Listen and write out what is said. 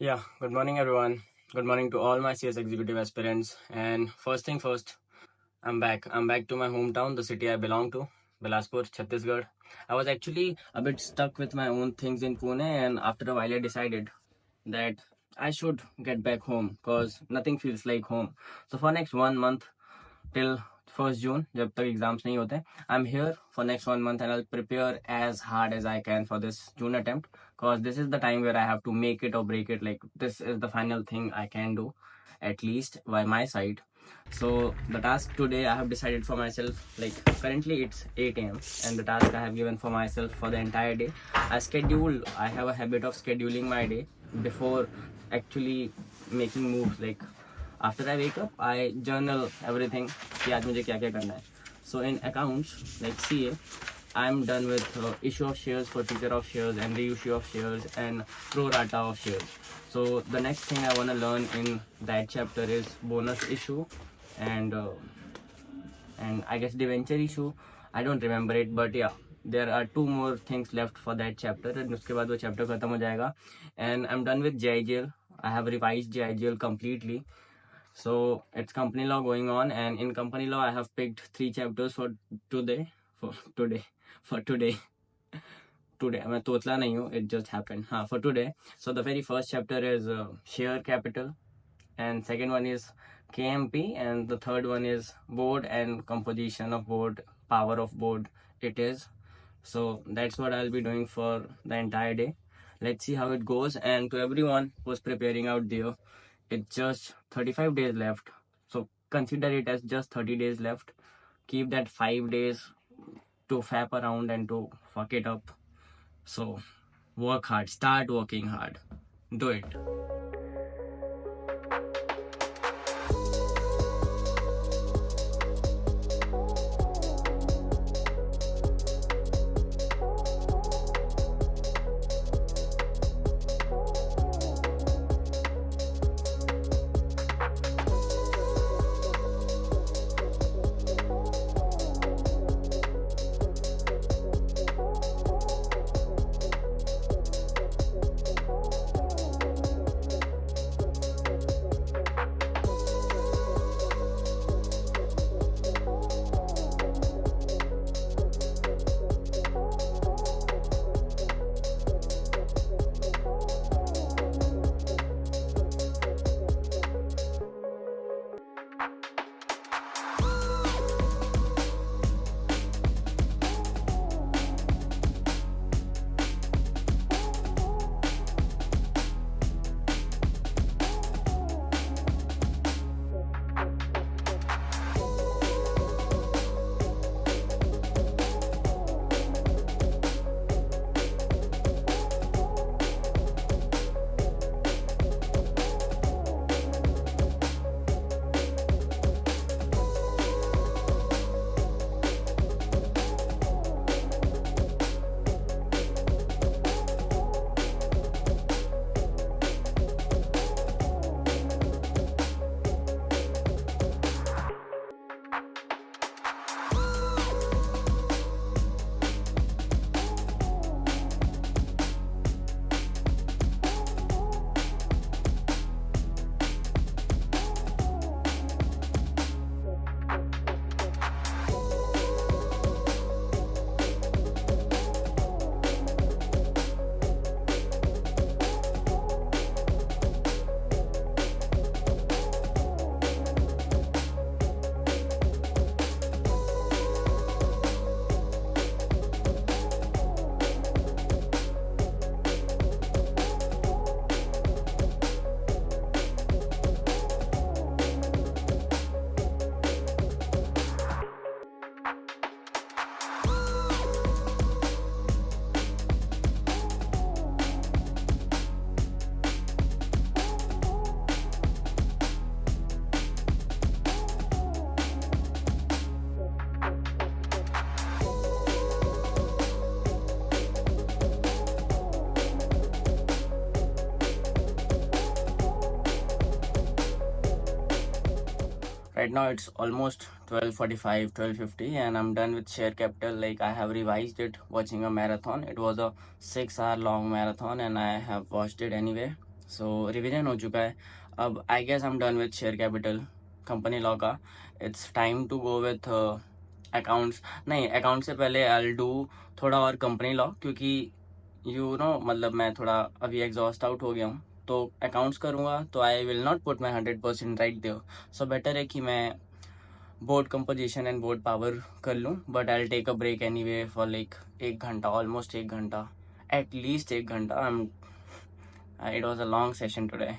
Yeah, good morning, everyone. Good morning to all my CS Executive aspirants. And first thing first, I'm back. I'm back to my hometown, the city I belong to, Bilaspur, Chhattisgarh. I was actually a bit stuck with my own things in Pune, and after a while, I decided that I should get back home because nothing feels like home. So for next 1 month till 1st June, जब तक exams नहीं होते, I'm here for next 1 month and I'll prepare as hard as I can for this June attempt because this is the time where I have to make it or break it. Like this is the final thing I can do, at least by my side. So the task today I have decided for myself, like currently it's 8 a.m. and the task I have given for myself for the entire day, I have a habit of scheduling my day before actually making moves. Like after I wake up, I journal everything कि आज मुझे क्या क्या करना है. So in accounts like CA, I'm done with issue of shares, forfeiture of shares, and reissue of shares, and pro rata of shares. So the next thing I want to learn in that chapter is bonus issue and I guess debenture issue. I don't remember it, but yeah, there are two more things left for that chapter, and उसके बाद वो chapter खत्म हो जाएगा. And I'm done with JIGL. I have revised JIGL completely. So it's company law going on, and in company law I have picked 3 chapters for today. For today. Today मैं तोतला नहीं हूँ, it just happened. For today. So the very first chapter is share capital, and second one is KMP, and the third one is board and composition of board, power of board it is. So that's what I'll be doing for the entire day. Let's see how it goes. And to everyone who's preparing out there, it's just 35 days left. So consider it as just 30 days left. Keep that 5 days to fap around and to fuck it up. So work hard, start working hard. Do it. Right now it's almost 12:45, 12:50, and I'm done with share capital. Like I have revised it watching a marathon. It was a 6-hour long marathon and I have watched it anyway. So revision हो चुका है. अब I guess I am done with share capital company law का. It's time to go with accounts. नहीं, account से पहले I do थोड़ा और कंपनी लॉ, क्योंकि मतलब मैं थोड़ा अभी एग्जॉस्ट आउट हो गया हूँ. तो अकाउंट्स करूँगा तो I will not put my 100% right there. So better है कि मैं board composition and board power कर लूँ. But I will take a break anyway for like 1 घंटा, ऑलमोस्ट 1 घंटा, एटलीस्ट 1 घंटा. It was a long session today.